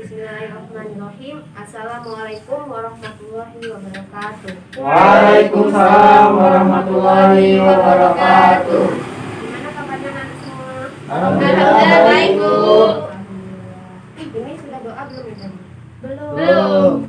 Bismillahirrahmanirrahim. Assalamualaikum warahmatullahi wabarakatuh. Waalaikumsalam warahmatullahi wabarakatuh. Gimana kabarnya anak semua? Alhamdulillah baik, Bu. Alhamdulillah. Ini sudah doa belum ya, Tadi? Belum.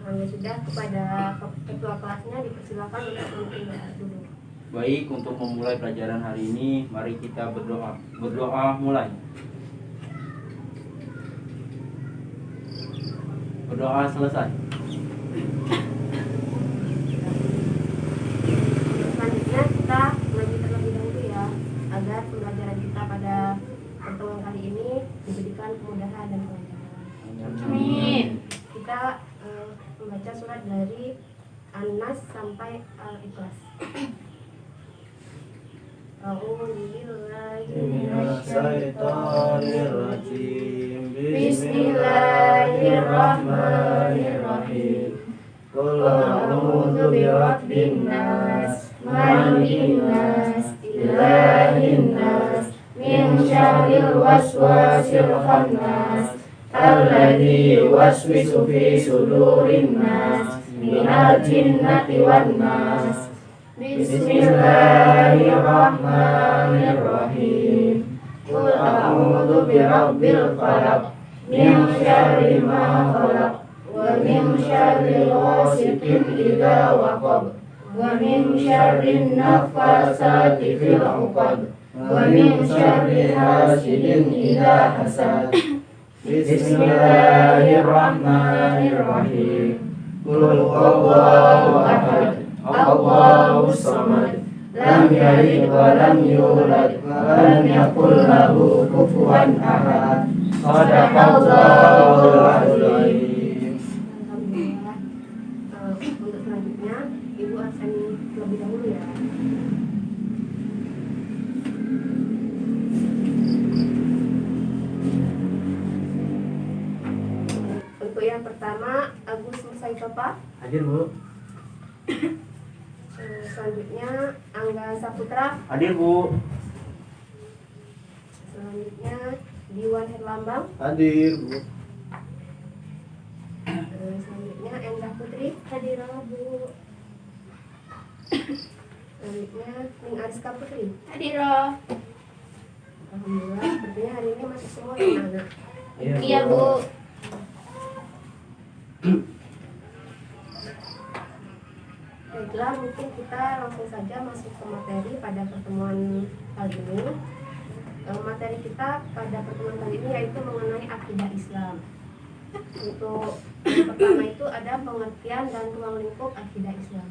Ya sudah, kepada ketua kelasnya dipersilakan untuk memimpin doa dulu. Baik, untuk memulai pelajaran hari ini, mari kita berdoa. Berdoa mulai. Berdoa selesai. Selanjutnya kita mengaji terlebih dahulu ya, agar pembelajaran kita pada pertemuan kali ini diberikan kemudahan dan kelancaran. Amin. Kita membaca surat dari An-Nas sampai Al-Ikhlas. Minasyaitonirrajim. Bismillahirrahmanirrahim. Qul a'udzu birabbin nas, malikin nas, ilahin nas, min syarril waswasil khannas, alladzi yuwaswisu fi sudurin nas, minal jinnati wan nas. Bismillahirrahmanirrahim. Qul a'udzu birabbil falaq, min syarri ma khalaq, wa min syarri ghasiqin idza waqab, wa min syarri naffasati fil 'uqad, wa min syarri hasidin idza hasad. Bismillahirrahmanirrahim. Qul huwallahu ahad, Allahus samad, lam yalid wa lam yulad, wa lam yakul lahu kufuwan ahad. Shadaqallahul azim. Alhamdulillah. Untuk selanjutnya Ibu akan lebih dahulu ya. Untuk yang pertama Agus Musaitopa. Hadir, Bu. Selanjutnya Angga Saputra. Hadir, Bu. Selanjutnya Diwan Herlambang. Hadir, Bu. Selanjutnya Endah Putri. Hadir, Bu. Selanjutnya Ning Ariska Putri. Hadir. Alhamdulillah, sepertinya hari ini masih semua anak-anak. Iya, Bu. Baiklah, mungkin kita langsung saja masuk ke materi pada pertemuan kali ini. Materi kita pada pertemuan kali ini yaitu mengenai akidah Islam. Untuk yang pertama itu ada pengertian dan ruang lingkup akidah Islam.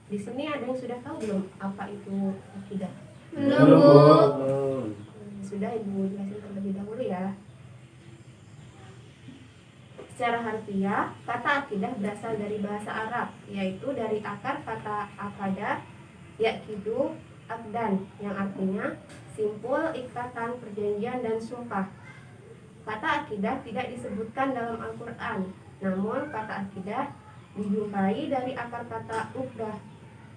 Di sini ada yang sudah tahu belum apa itu akidah? Belum, Bu. Sudah, Ibu jelasin terlebih dahulu ya. Secara harfiah, kata akidah berasal dari bahasa Arab, yaitu dari akar kata akadah, yakidu, akdan, yang artinya simpul, ikatan, perjanjian, dan sumpah. Kata akidah tidak disebutkan dalam Al-Quran, namun kata akidah dijumpai dari akar kata ukdah,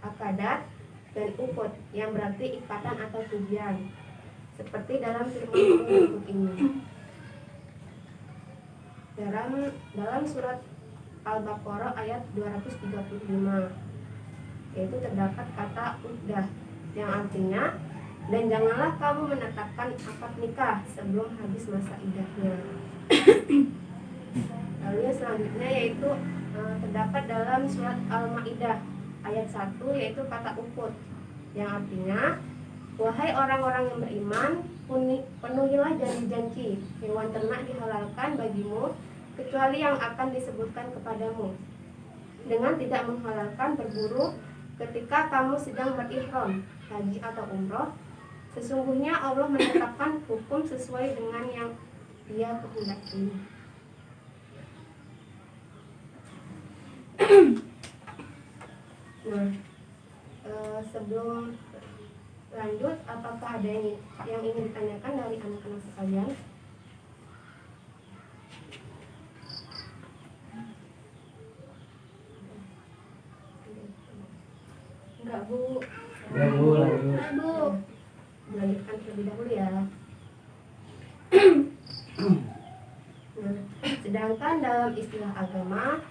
akadat, dan ukut, yang berarti ikatan atau tujuan, seperti dalam firman Allah berikut ini. Dalam surat Al-Baqarah ayat 235, yaitu terdapat kata ukdah yang artinya, dan janganlah kamu menetapkan akad nikah sebelum habis masa iddahnya. Lalu yang selanjutnya yaitu terdapat dalam surat Al-Maidah ayat 1, yaitu kata ukut yang artinya, wahai orang-orang yang beriman, penuhilah janji-janji. Hewan ternak dihalalkan bagimu kecuali yang akan disebutkan kepadamu, dengan tidak menghalalkan berburu ketika kamu sedang berihram, haji atau umroh. Sesungguhnya Allah menetapkan hukum sesuai dengan yang Dia kehendaki. Nah, sebelum lanjut, apakah ada yang ingin ditanyakan dari anak-anak sekalian? Enggak, Bu. Ya, Bu, lanjut. Bu. Melanjutkan terlebih dahulu ya. Nah, Sedangkan dalam istilah agama,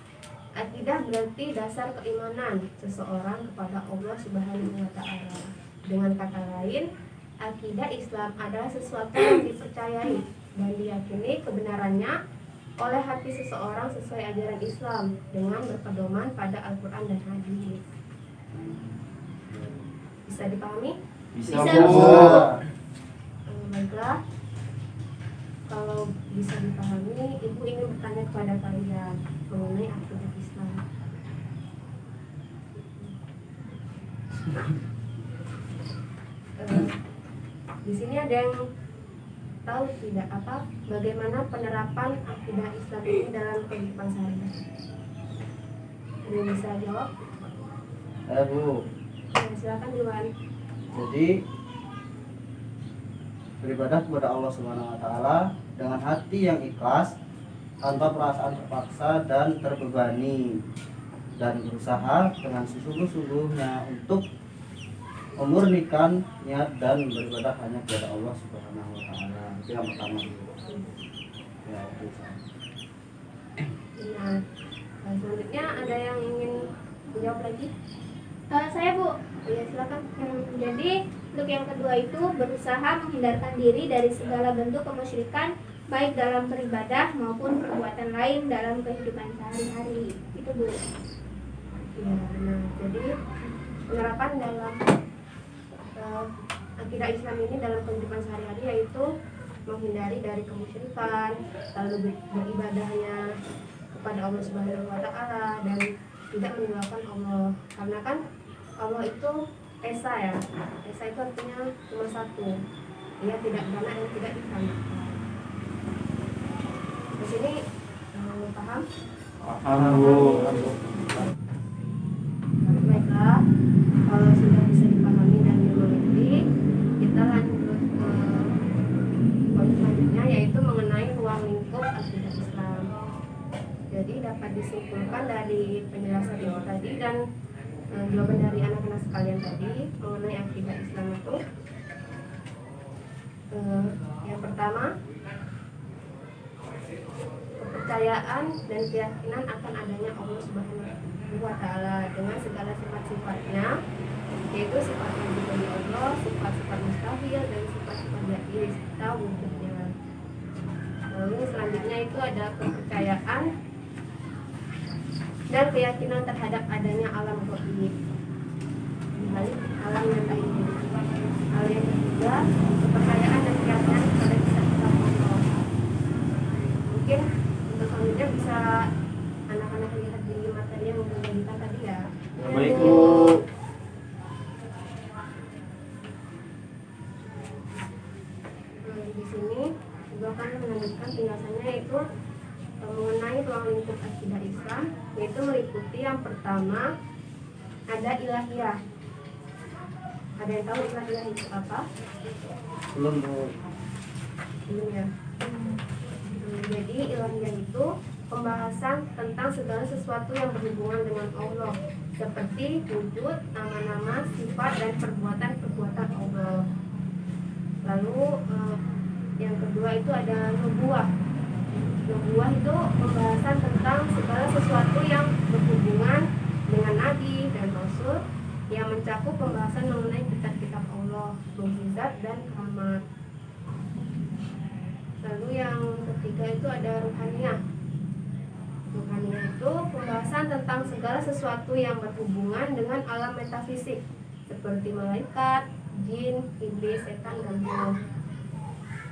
akidah berarti dasar keimanan seseorang kepada Allah Subhanahu wa taala. Dengan kata lain, akidah Islam adalah sesuatu yang dipercayai dan diyakini kebenarannya oleh hati seseorang sesuai ajaran Islam dengan berpedoman pada Al-Quran dan Hadis. Bisa dipahami? Bisa, Bisa, Bu. Bu. Baiklah, kalau bisa dipahami, Ibu ingin bertanya kepada kalian mengenai akidah Islam. Di sini ada yang tahu tidak bagaimana penerapan akidah Islam ini dalam kehidupan sehari-hari? Ada yang bisa jawab? Bu. Ya, silakan Iwan. Jadi beribadah kepada Allah Subhanahu wa taala dengan hati yang ikhlas, tanpa perasaan terpaksa dan terbebani, dan berusaha dengan sesungguh-sungguhnya untuk memurnikan niat dan beribadah hanya kepada Allah Subhanahu wa taala. Itu yang pertama. Ya, itu. Nah, selanjutnya ada yang ingin menjawab lagi? Saya, Bu. Iya, silakan. Jadi untuk yang kedua itu berusaha menghindarkan diri dari segala bentuk kemusyrikan baik dalam beribadah maupun perbuatan lain dalam kehidupan sehari-hari. Itu, Bu. Ya, nah, jadi penerapan dalam akidah Islam ini dalam kehidupan sehari-hari yaitu menghindari dari kemusyrikan, lalu beribadahnya kepada Allah Subhanahu wa taala dan tidak meninggalkan Allah. Karena kan Allah itu Esa ya. Esa itu artinya cuma satu. Dia tidak beranak dan tidak dikandalkan. Di sini paham? Paham, Bu. Baiklah, kalau sudah bisa dipahami dan dimengerti, kita lanjut ke poin selanjutnya yaitu mengenai ruang lingkup akidah Islam. Jadi dapat disimpulkan dari penjelasan Ibu tadi dan jawaban dari anak-anak sekalian tadi mengenai akidah Islam itu, yang pertama, kepercayaan dan keyakinan akan adanya Allah Subhanahu wa taala dengan segala sifat-sifatnya, yaitu sifat yang diberi Allah, sifat-sifat mustahil dan sifat-sifat jaiz serta wujudnya. Lalu selanjutnya itu ada kepercayaan dan keyakinan terhadap adanya alam gaib, dibalik alam yang tak ini. Hal yang ketiga, kepercayaan dan keyakinan kepada kisah-kisah Allah. Mungkin untuk selanjutnya bisa anak-anak lihat di materi yang kita tadi ya. Baik, Bu. Di sini juga akan melanjutkan penjelasannya yaitu mengenai ruang lingkup akidah Islam, yaitu meliputi yang pertama ada ilahiyah. Ada yang tahu ilahiyah itu apa? Belum, Bu. Belum ya. Jadi ilahiyah itu pembahasan tentang segala sesuatu yang berhubungan dengan Allah, seperti wujud, nama-nama, sifat dan perbuatan-perbuatan Allah. Lalu yang kedua itu ada nubuwah. Nubuwah itu pembahasan tentang segala sesuatu yang berhubungan dengan nabi dan rasul, yang mencakup pembahasan mengenai kitab-kitab Allah, mukjizat dan keramat. Lalu yang ketiga itu ada ruhaniyah. Ruhaniyah itu pembahasan tentang segala sesuatu yang berhubungan dengan alam metafisik, seperti malaikat, jin, iblis, setan, dan roh.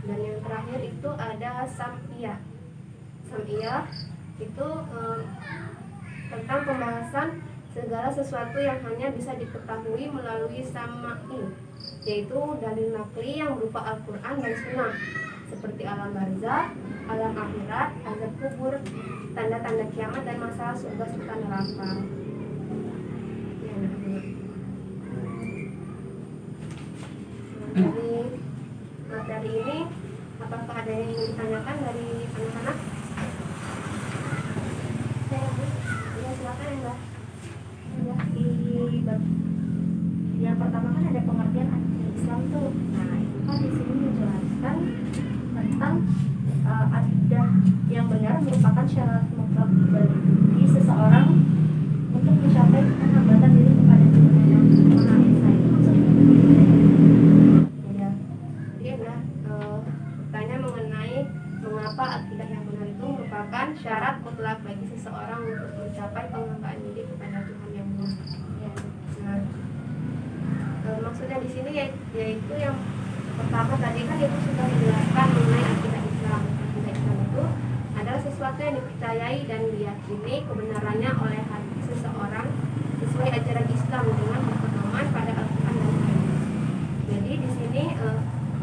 Dan yang terakhir itu ada sam'iyah. Sam'iyah itu tentang pembahasan segala sesuatu yang hanya bisa diketahui melalui sama'i, yaitu dalil nakli yang berupa Al-Quran dan Sunnah, seperti alam barzakh, alam akhirat, azab kubur, tanda-tanda kiamat dan masalah surga serta neraka. Ya, dari materi ini, apakah ada yang ingin ditanyakan dari anak-anak? Ya, silakan ya, Mbak. Ya, di bab yang pertama kan ada pengertian akidah Islam tuh. Nah, itu kan di sini menjelaskan tentang akidah yang benar merupakan syarat mutlak bagi seseorang untuk mencapai penghambatan diri kepada Tuhan yang Maha Esa. Itu maksudnya Ya, dia adalah bertanya mengenai mengapa akidah yang benar itu merupakan syarat mutlak bagi seseorang untuk mencapai penghambaan diri kepada Tuhan yang benar. ya. Nah, maksudnya di sini yaitu yang pertama tadi kan ibu sudah menjelaskan mengenai akidah Islam. Akidah Islam itu adalah sesuatu yang dipercayai dan diyakini kebenarannya oleh hati seseorang sesuai ajaran Islam dengan berpedoman pada Al-Quran dan Hadis. Jadi di sini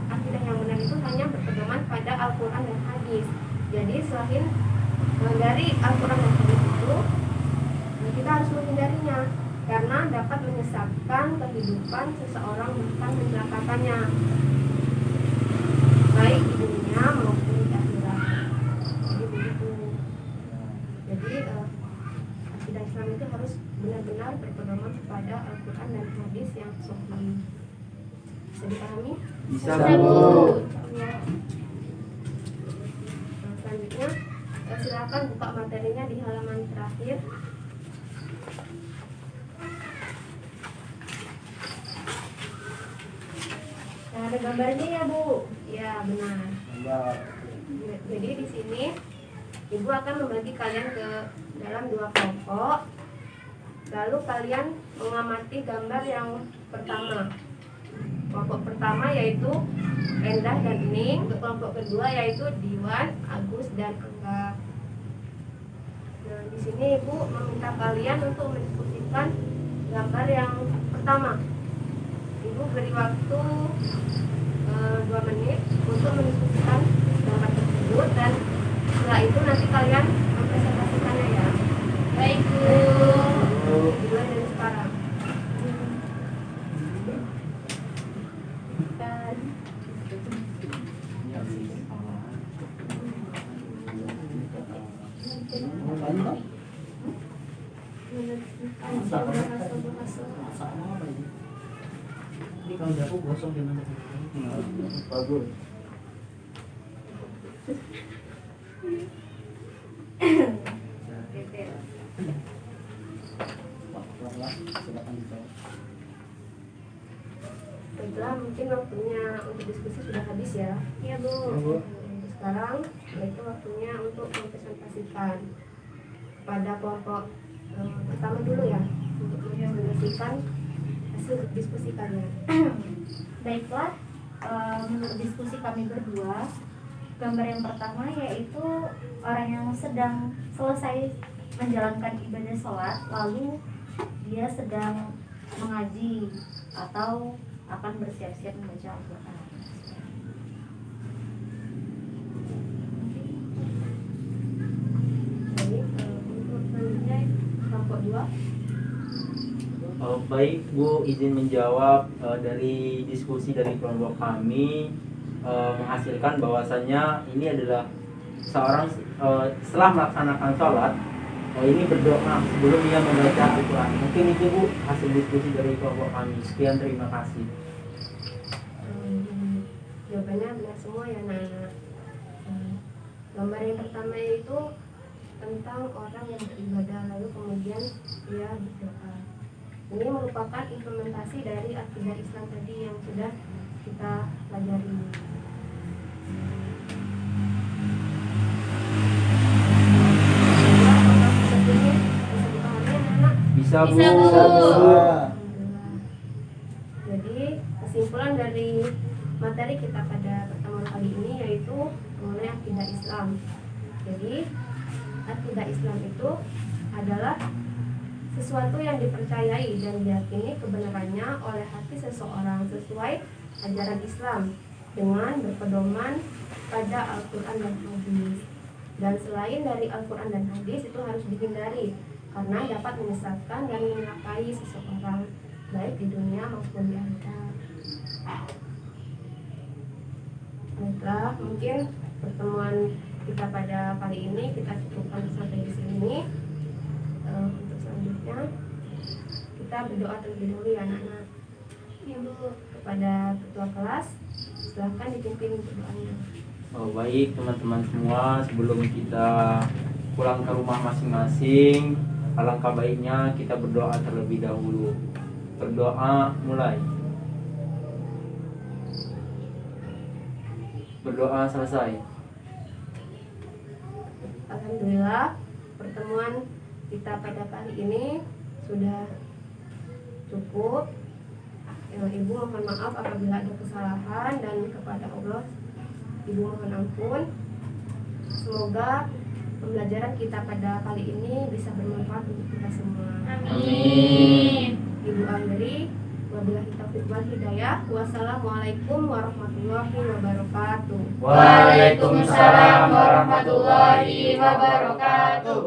akidah yang benar itu hanya berpedoman pada Al-Quran dan Hadis. Jadi selain dari Al-Quran dan Hadis itu kita harus menghindarinya karena dapat menyesatkan kehidupan seseorang bahkan mencelakakannya baik di dunia maupun di akhirat. Jadi begitu. Jadi akidah Islam itu harus benar-benar berpedoman kepada Al-Quran dan Hadis yang sahih. Bisa dipahami? Bisa, Bisa, Bu. Ya. Nah, selanjutnya silakan buka materinya di halaman terakhir. Nah, ada gambarnya ya Bu. Ya, benar. Gambar. Jadi di sini Ibu akan membagi kalian ke dalam dua kelompok. Lalu kalian mengamati gambar yang pertama. Kelompok pertama yaitu Endah dan Ning. Kelompok kedua yaitu Diwan, Agus dan Angga. Nah, di sini Ibu meminta kalian untuk mendiskusikan gambar yang pertama. Ibu beri waktu 2 menit untuk mendiskusikan gambar tersebut dan setelah itu nanti kalian mempresentasikannya ya. Baik Bu. Dimulai dari sekarang. Dan Mantap. Sama apa ini? Ini kalau udah aku gosong gimana? Bagus. Silakan dijawab. Baiklah, mungkin waktunya untuk diskusi sudah habis ya. ya Bu. Untuk sekarang yaitu waktunya untuk mempresentasikan pada kelompok pertama dulu ya, untuk mempresentasikan hasil diskusi kalian. Baiklah, menurut diskusi kami berdua, gambar yang pertama yaitu orang yang sedang selesai menjalankan ibadah sholat, lalu dia sedang mengaji atau akan bersiap-siap membaca Al-Quran. Jadi untuk selanjutnya kelompok 2. Baik Bu, izin menjawab. Dari diskusi dari kelompok kami menghasilkan bahwasannya ini adalah seorang setelah melaksanakan sholat ini berdoa sebelum ia membaca Al-Quran. Mungkin itu Bu hasil diskusi dari kelompok kami. Sekian, terima kasih. Jawabannya benar semua ya Nana. Gambar yang pertama itu tentang orang yang beribadah lalu kemudian dia berdoa. Ini merupakan implementasi dari akidah Islam tadi yang sudah kita pelajari. Bisa Bu. Bisa, Bu. Alhamdulillah. Jadi kesimpulan dari materi kita pada pertemuan kali ini yaitu mengenai akidah Islam. Jadi akidah Islam itu adalah sesuatu yang dipercayai dan diyakini kebenarannya oleh hati seseorang sesuai ajaran Islam dengan berpedoman pada Al-Quran dan Hadis. Dan selain dari Al-Quran dan Hadis itu harus dihindari karena dapat menyesatkan dan menyalakai seseorang baik di dunia maupun di akhirat. Baiklah, mungkin pertemuan kita pada kali ini kita cukupkan sampai di sini. Untuk selanjutnya kita berdoa terlebih dahulu ya anak-anak. Ya Bu. Kepada ketua kelas silahkan dipimpin untuk doanya. Oh, baik teman-teman semua, sebelum kita pulang ke rumah masing-masing, alangkah baiknya kita berdoa terlebih dahulu. Berdoa mulai. Berdoa selesai. Alhamdulillah, pertemuan kita pada kali ini sudah cukup. Ibu mohon maaf apabila ada kesalahan, dan kepada Allah Ibu mohon ampun. Semoga pembelajaran kita pada kali ini bisa bermanfaat untuk kita semua. Amin. Ibu akhiri, wabillahi taufiq wal hidayah. Wassalamualaikum warahmatullahi wabarakatuh. Waalaikumsalam warahmatullahi wabarakatuh.